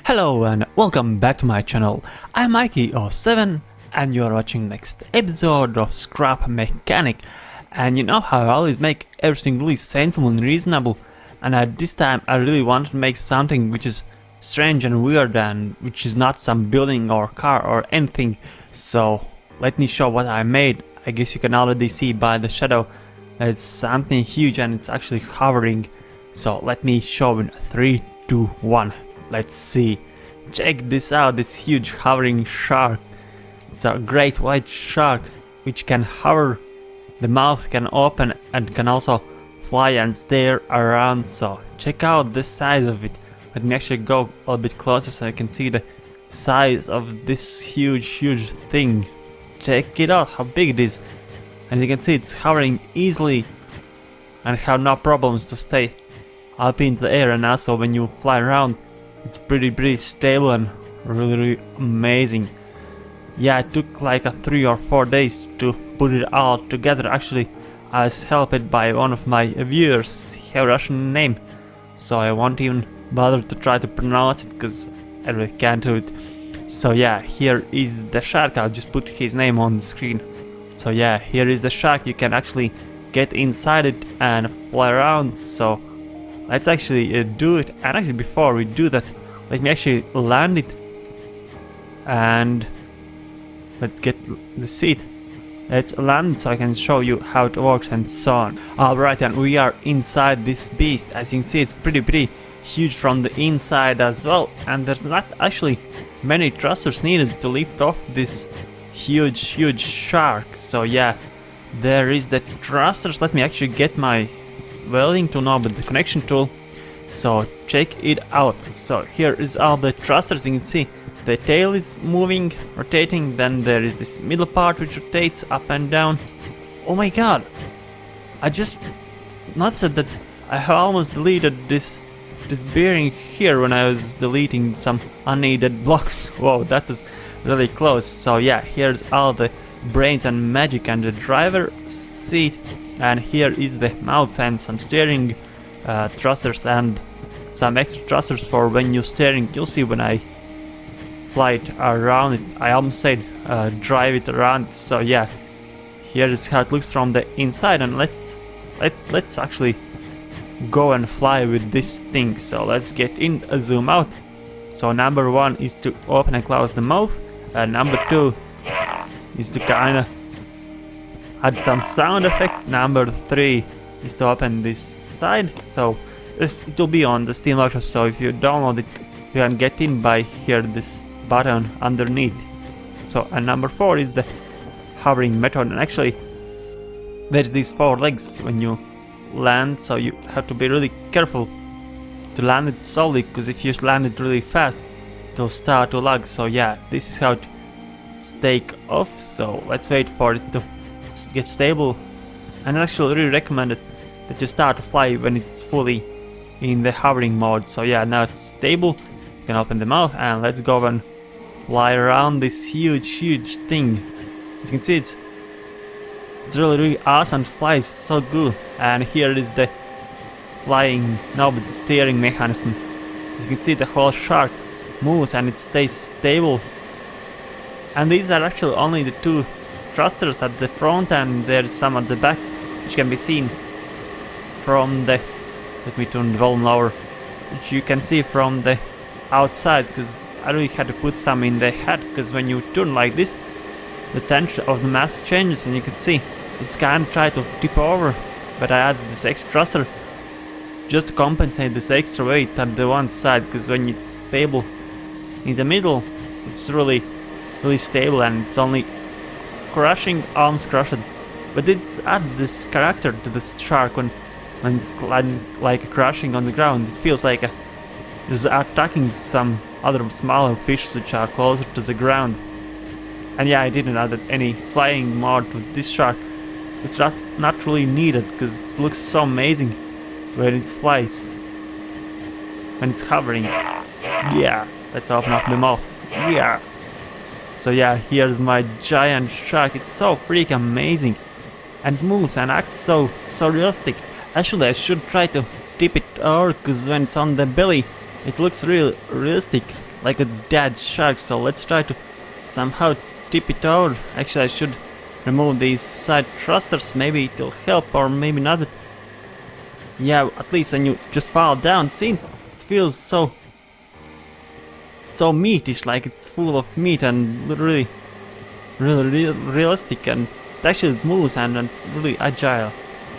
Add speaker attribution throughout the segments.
Speaker 1: Hello and welcome back to my channel. I'm Mikey07 and you are watching next episode of Scrap Mechanic. And you know how I always make everything really sensible and reasonable, and at this time I really wanted to make something which is strange and weird and which is not some building or car or anything. So let me show what I made. I guess you can already see by the shadow that it's something huge and it's actually hovering. So let me show in 3, 2, 1. Let's see. Check this out, this huge hovering shark. It's a great white shark which can hover. The mouth can open and can also fly and stare around. So check out the size of it. Let me actually go a little bit closer so you can see the size of this huge thing. Check it out how big it is. And you can see it's hovering easily and have no problems to stay up in the air, and also when you fly around it's pretty stable and really amazing. Yeah, it took like 3 or 4 days to put it all together. Actually, I was helped by one of my viewers. He has a Russian name, so I won't even bother to try to pronounce it because I really can't do it. So yeah, here is the shark. I'll just put his name on the screen. So yeah, here is the shark. You can actually get inside it and fly around. So let's actually do it. And actually before we do that, let me actually land it and let's get the seat. Let's land so I can show you how it works and so on. Alright, and we are inside this beast. As you can see, it's pretty huge from the inside as well, and there's not actually many thrusters needed to lift off this huge shark. So yeah, there is the thrusters. Let me actually get my welding tool now, but the connection tool. So check it out. So here is all the thrusters. You can see the tail is moving, rotating, then there is this middle part which rotates up and down. Oh my god, I just noticed that I have almost deleted this bearing here when I was deleting some unneeded blocks. Whoa, that is really close. So yeah, here's all the brains and magic and the driver seat, and here is the mouth and some steering thrusters and some extra thrusters for when you're steering. You'll see when I fly it around it. I almost said drive it around. So yeah, here is how it looks from the inside, and let's actually go and fly with this thing. So let's get in, zoom out. So number 1 is to open and close the mouth, and number 2 is to kinda add some sound effect. Number 3 is to open this side, so it will be on the Steam Workshop. So if you download it, you can get in by here this button underneath. So and number 4 is the hovering method, and actually there's these 4 legs when you land, so you have to be really careful to land it slowly, because if you land it really fast it will start to lag. So yeah, this is how it take off. So let's wait for it to get stable, and I actually really recommend it that you start to fly when it's fully in the hovering mode. So yeah, now it's stable. You can open the mouth and let's go and fly around this huge thing. As you can see, it's really awesome. It flies so good. And here is the flying knob, the steering mechanism. As you can see, the whole shark moves and it stays stable. And these are actually only the 2 thrusters at the front, and there's some at the back which can be seen from the, let me turn the volume lower, which you can see from the outside, because I really had to put some in the head, because when you turn like this the tension of the mass changes, and you can see it's kind of try to tip over, but I added this extra thruster just to compensate this extra weight at the one side, because when it's stable in the middle it's really stable and it's only crushing, almost crushed. But it's added this character to this shark when it's like crashing on the ground. It feels like it's attacking some other smaller fish which are closer to the ground. And yeah, I didn't add any flying mode with this shark. It's not really needed, because it looks so amazing when it flies, when it's hovering. Yeah, let's open up the mouth. Yeah. So yeah, here's my giant shark. It's so freaking amazing and moves and acts so realistic. Actually, I should try to tip it over, because when it's on the belly it looks real realistic, like a dead shark, so let's try to somehow tip it over. Actually, I should remove these side thrusters, maybe it'll help or maybe not, but yeah, at least when you just fall down, it feels so meatish, like it's full of meat and really realistic, and it actually moves and it's really agile.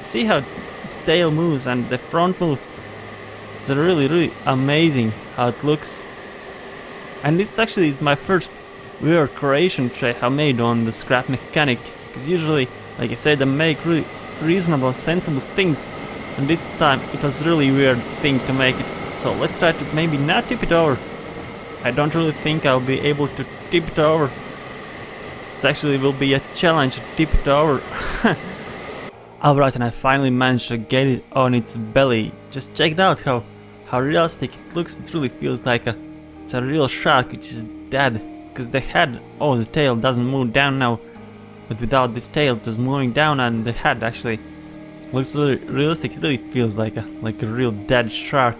Speaker 1: See how its tail moves and the front moves. It's really amazing how it looks. And this actually is my first weird creation trait I made on the Scrap Mechanic, because usually, like I said, I make really reasonable, sensible things, and this time it was really weird thing to make it. So let's try to maybe not tip it over. I don't really think I'll be able to tip it over. It actually will be a challenge to tip it over. Alright, and I finally managed to get it on its belly. Just check it out how realistic it looks. It really feels like it's a real shark which is dead. Because the head, oh, the tail doesn't move down now. But without this tail just moving down, and the head actually looks really realistic. It really feels like a real dead shark.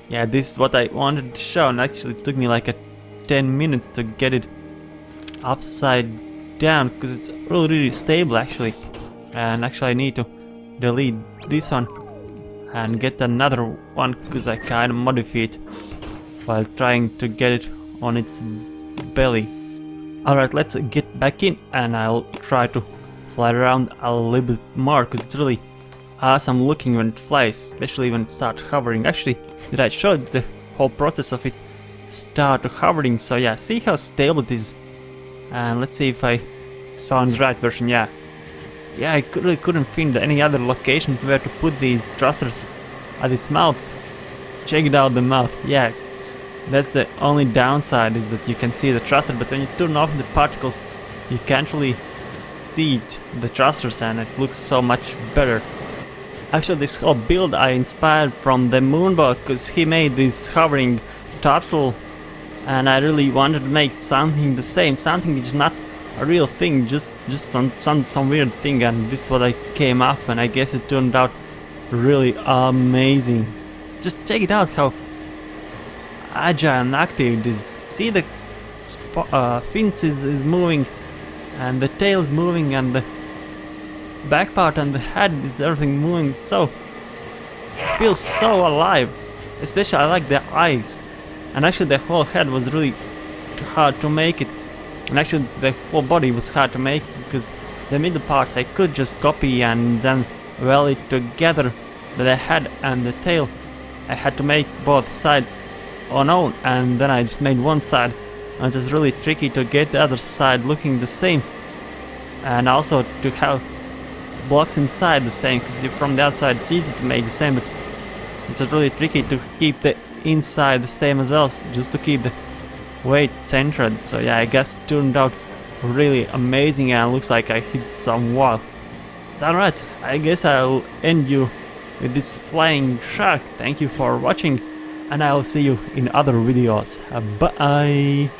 Speaker 1: Yeah, this is what I wanted to show, and actually it took me like 10 minutes to get it upside down, because it's really stable actually. And actually I need to delete this one and get another one, because I kind of modify it while trying to get it on its belly. Alright, let's get back in and I'll try to fly around a little bit more, because it's really awesome looking when it flies, especially when it starts hovering. Actually, did I show the whole process of it start hovering? So yeah, see how stable it is. And let's see if I found the right version. Yeah, I really couldn't find any other location where to put these thrusters at its mouth. Check it out, the mouth. Yeah, that's the only downside, is that you can see the thruster, but when you turn off the particles you can't really see it, the thrusters, and it looks so much better. Actually, this whole build I inspired from the Moonbug, because he made this hovering turtle, and I really wanted to make something the same, something which is not a real thing, just some weird thing, and this is what I came up, and I guess it turned out really amazing. Just check it out how agile and active it is. See, the fins is moving, and the tail is moving, and the back part and the head is everything moving. So it feels so alive. Especially I like the eyes, and actually the whole head was really hard to make it, and actually the whole body was hard to make, because the middle parts I could just copy and then weld it together. The head and the tail I had to make both sides on own, and then I just made one side, and it was really tricky to get the other side looking the same, and also to have blocks inside the same, because from the outside it's easy to make the same, but it's really tricky to keep the inside the same as well, just to keep the weight centered. So yeah, I guess it turned out really amazing, and it looks like I hit some wall. Alright, I guess I'll end you with this flying shark. Thank you for watching, and I'll see you in other videos. Bye!